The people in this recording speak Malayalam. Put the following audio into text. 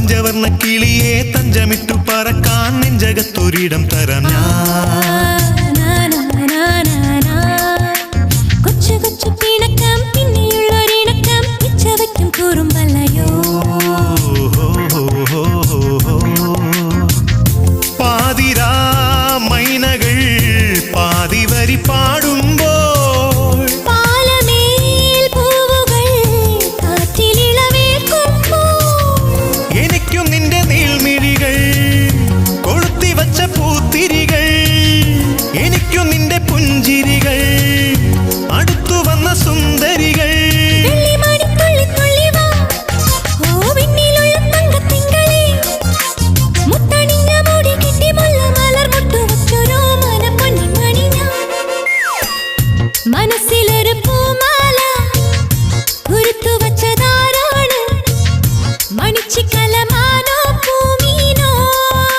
പഞ്ചവർണ്ണ കിളിയെ തഞ്ചമിട്ടു പറക്കാൻ നെഞ്ചകത്തൊരിടം തരാം ഞാൻ. കൊച്ചു കൊച്ചു പിണക്കം പിന്നെയുള്ളൊരിണക്കം പിച്ചവയ്ക്കും കൂറുമ്പല്ലയോ. പാതിരാ മൈനകൾ പാതിവരി പാടുമ്പോൾ പാലമേൽ പൂവുകൾ കാറ്റിലിളവേൽക്കുമ്പോൾ എനിക്കും നിന്റെ നീൾമിഴികൾ കൊളുത്തി വച്ച പൂത്തിരികൾ എനിക്കും നിന്റെ പുഞ്ചിരികൾ അടുത്തു വന്ന സുന്ദരികൾ. മനസ്സിലൊരു പൂമാല കുരുത്തു വച്ചതാരാണ് മണിച്ചിക്കലമാ